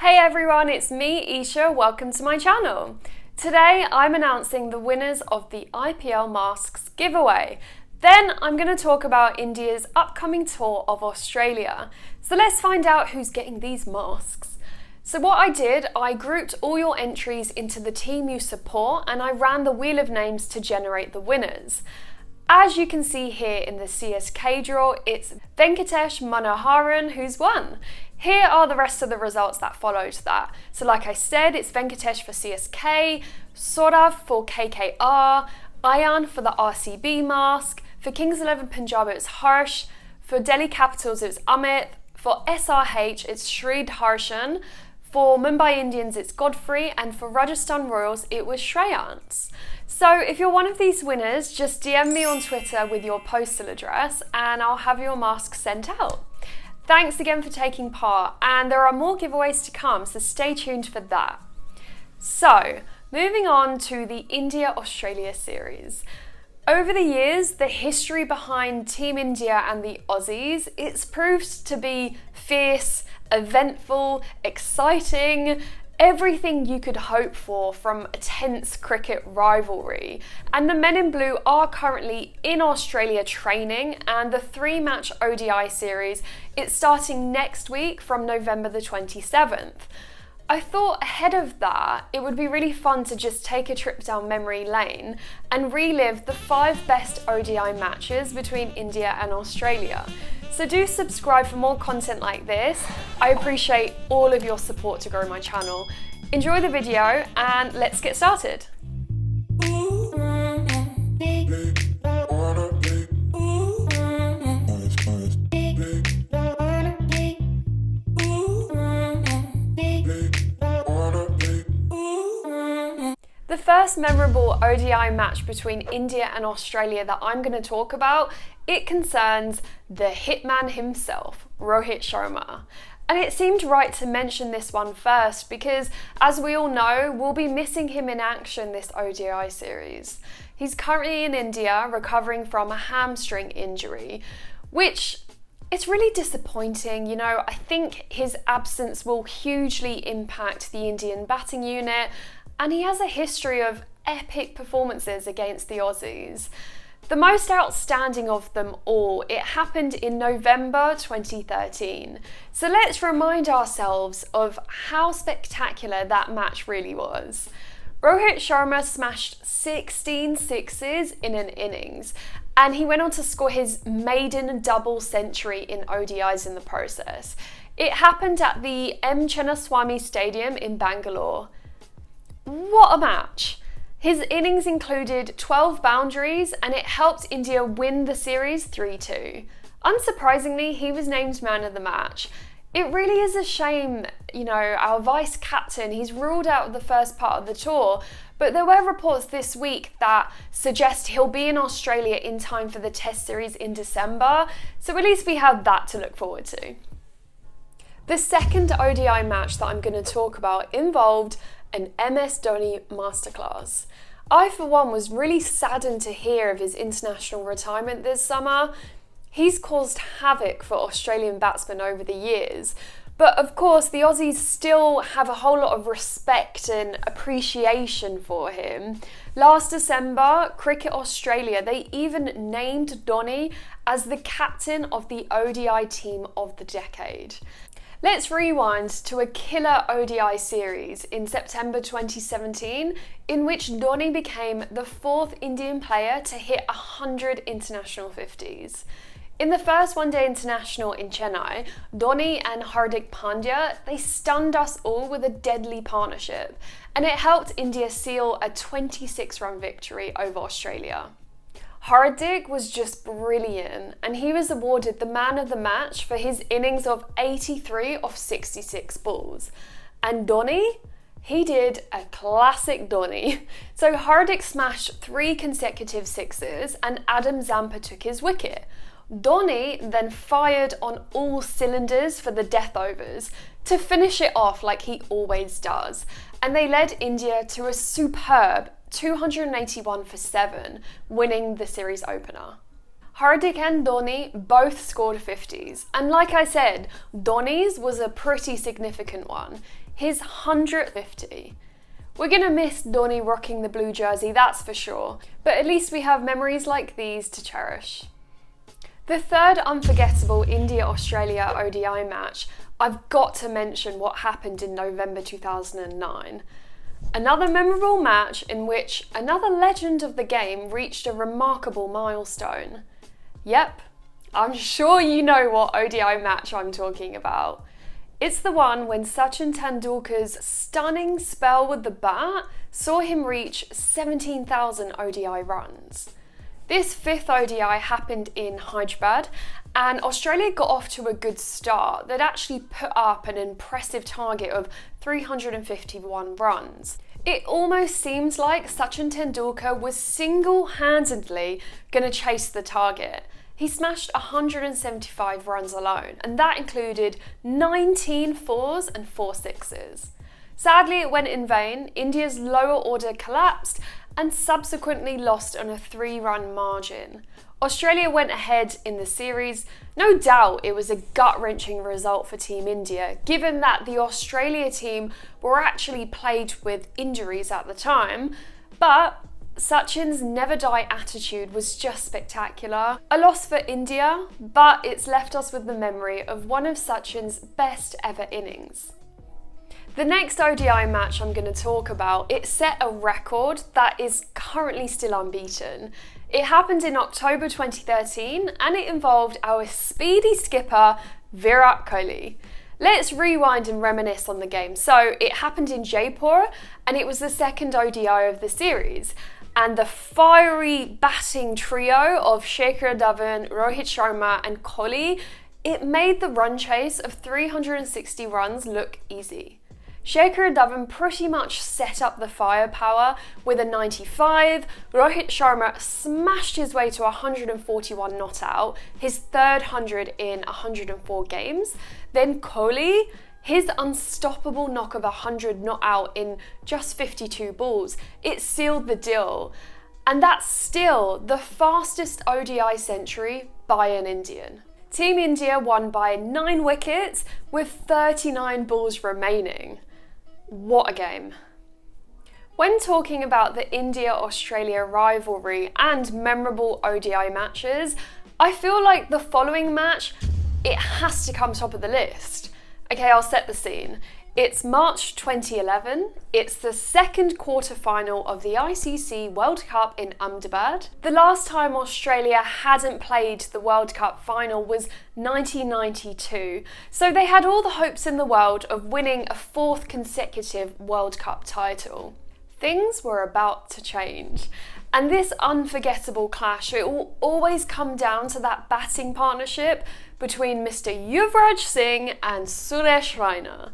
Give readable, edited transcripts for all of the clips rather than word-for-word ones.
Hey everyone, it's me, Eisha. Welcome to my channel. Today I'm announcing the winners of the IPL Masks giveaway. Then I'm going to talk about India's upcoming tour of Australia. So let's find out who's getting these masks. So what I did, I grouped all your entries into the team you support and I ran the wheel of names to generate the winners. As you can see here in the CSK draw, it's Venkatesh Manoharan who's won. Here are the rest of the results that followed that. So like I said, it's Venkatesh for CSK, Saurav for KKR, Ayan for the RCB mask, for Kings 11 Punjab it was Harsh, for Delhi Capitals it was Amit, for SRH it's Shrid Harshan, for Mumbai Indians it's Godfrey, and for Rajasthan Royals it was Shreyans. So if you're one of these winners, just DM me on Twitter with your postal address and I'll have your mask sent out. Thanks again for taking part, and there are more giveaways to come, so stay tuned for that. So, moving on to the India-Australia series. Over the years, the history behind Team India and the Aussies, it's proved to be fierce, eventful, exciting, everything you could hope for from a tense cricket rivalry. And the men in blue are currently in Australia training, and the 3-match ODI series, it's starting next week from November the 27th. I thought ahead of that, it would be really fun to just take a trip down memory lane and relive the 5 best ODI matches between India and Australia. So do subscribe for more content like this. I appreciate all of your support to grow my channel. Enjoy the video and let's get started. The first memorable ODI match between India and Australia that I'm going to talk about, it concerns the hitman himself, Rohit Sharma. And it seemed right to mention this one first because, as we all know, we'll be missing him in action this ODI series. He's currently in India recovering from a hamstring injury, which it's really disappointing. You know, I think his absence will hugely impact the Indian batting unit, and he has a history of epic performances against the Aussies. The most outstanding of them all, it happened in November 2013. So let's remind ourselves of how spectacular that match really was. Rohit Sharma smashed 16 sixes in an innings, and he went on to score his maiden double century in ODIs in the process. It happened at the M. Chinnaswamy Stadium in Bangalore. What a match! His innings included 12 boundaries and it helped India win the series 3-2. Unsurprisingly, he was named man of the match. It really is a shame, you know, our vice captain, he's ruled out of the first part of the tour, but there were reports this week that suggest he'll be in Australia in time for the Test series in December, so at least we have that to look forward to. The second ODI match that I'm going to talk about involved an MS Dhoni masterclass. I, for one, was really saddened to hear of his international retirement this summer. He's caused havoc for Australian batsmen over the years, but of course the Aussies still have a whole lot of respect and appreciation for him. Last December, Cricket Australia, they even named Dhoni as the captain of the ODI team of the decade. Let's rewind to a killer ODI series in September 2017, in which Dhoni became the 4th Indian player to hit 100 international 50s. In the first one-day international in Chennai, Dhoni and Hardik Pandya, they stunned us all with a deadly partnership, and it helped India seal a 26-run victory over Australia. Hardik was just brilliant, and he was awarded the man of the match for his innings of 83 off 66 balls. And Dhoni, he did a classic Dhoni. So Hardik smashed 3 consecutive sixes and Adam Zampa took his wicket. Dhoni then fired on all cylinders for the death overs to finish it off like he always does, and they led India to a superb 281 for 7, winning the series opener. Hardik and Dhoni both scored 50s, and like I said, Dhoni's was a pretty significant one, his 150. We're gonna miss Dhoni rocking the blue jersey, that's for sure, but at least we have memories like these to cherish. The third unforgettable India-Australia ODI match, I've got to mention what happened in November 2009. Another memorable match in which another legend of the game reached a remarkable milestone. Yep, I'm sure you know what ODI match I'm talking about. It's the one when Sachin Tendulkar's stunning spell with the bat saw him reach 17,000 ODI runs. This fifth ODI happened in Hyderabad, and Australia got off to a good start. They'd actually put up an impressive target of 351 runs. It almost seems like Sachin Tendulkar was single-handedly going to chase the target. He smashed 175 runs alone, and that included 19 fours and 4 sixes. Sadly, it went in vain. India's lower order collapsed and subsequently lost on a 3-run margin. Australia went ahead in the series. No doubt it was a gut-wrenching result for Team India, given that the Australia team were actually plagued with injuries at the time, but Sachin's never-die attitude was just spectacular. A loss for India, but it's left us with the memory of one of Sachin's best ever innings. The next ODI match I'm going to talk about, it set a record that is currently still unbeaten. It happened in October 2013 and it involved our speedy skipper Virat Kohli. Let's rewind and reminisce on the game. So it happened in Jaipur and it was the second ODI of the series. And the fiery batting trio of Shikhar Dhawan, Rohit Sharma and Kohli, it made the run chase of 360 runs look easy. Shikhar Dhawan pretty much set up the firepower with a 95, Rohit Sharma smashed his way to 141 not out, his third 100 in 104 games, then Kohli, his unstoppable knock of 100 not out in just 52 balls, it sealed the deal. And that's still the fastest ODI century by an Indian. Team India won by 9 wickets with 39 balls remaining. What a game. When talking about the India-Australia rivalry and memorable ODI matches, I feel like the following match, it has to come top of the list. Okay, I'll set the scene. It's March 2011. It's the second quarterfinal of the ICC World Cup in Ahmedabad. The last time Australia hadn't played the World Cup final was 1992, so they had all the hopes in the world of winning a 4th consecutive World Cup title. Things were about to change. And this unforgettable clash, it will always come down to that batting partnership between Mr. Yuvraj Singh and Suresh Raina.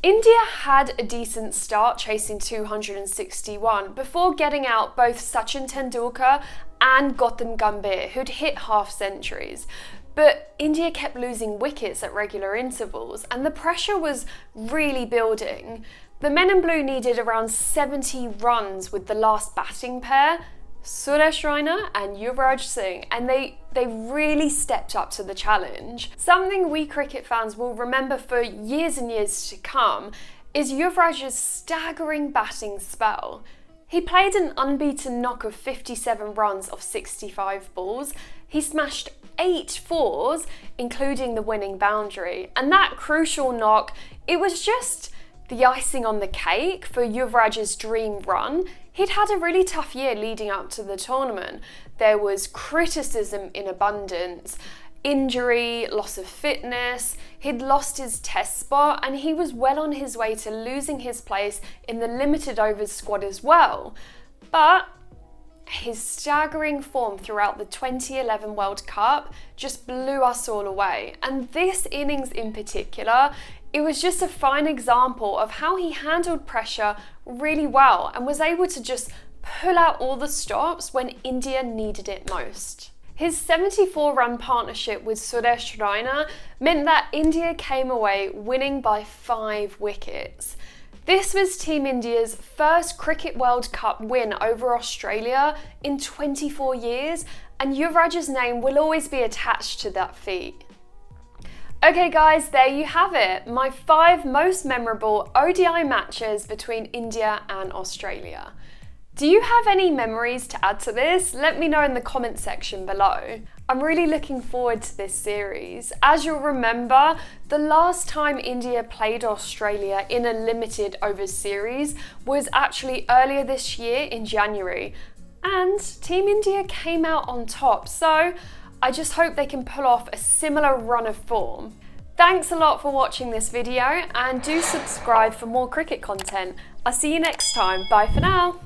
India had a decent start chasing 261 before getting out both Sachin Tendulkar and Gautam Gambhir, who'd hit half centuries. But India kept losing wickets at regular intervals and the pressure was really building. The men in blue needed around 70 runs with the last batting pair, Suresh Raina and Yuvraj Singh, and they really stepped up to the challenge. Something we cricket fans will remember for years and years to come is Yuvraj's staggering batting spell. He played an unbeaten knock of 57 runs off 65 balls. He smashed 8 fours, including the winning boundary, and that crucial knock, it was just the icing on the cake for Yuvraj's dream run. He'd had a really tough year leading up to the tournament. There was criticism in abundance, injury, loss of fitness, he'd lost his test spot and he was well on his way to losing his place in the limited overs squad as well. But his staggering form throughout the 2011 World Cup just blew us all away. And this innings in particular, it was just a fine example of how he handled pressure really well and was able to just pull out all the stops when India needed it most. His 74-run partnership with Suresh Raina meant that India came away winning by 5 wickets. This was Team India's first Cricket World Cup win over Australia in 24 years, and Yuvraj's name will always be attached to that feat. Okay guys, there you have it, my 5 most memorable ODI matches between India and Australia. Do you have any memories to add to this? Let me know in the comment section below. I'm really looking forward to this series. As you'll remember, the last time India played Australia in a limited overs series was actually earlier this year in January, and Team India came out on top, so I just hope they can pull off a similar run of form. Thanks a lot for watching this video, and do subscribe for more cricket content. I'll see you next time. Bye for now.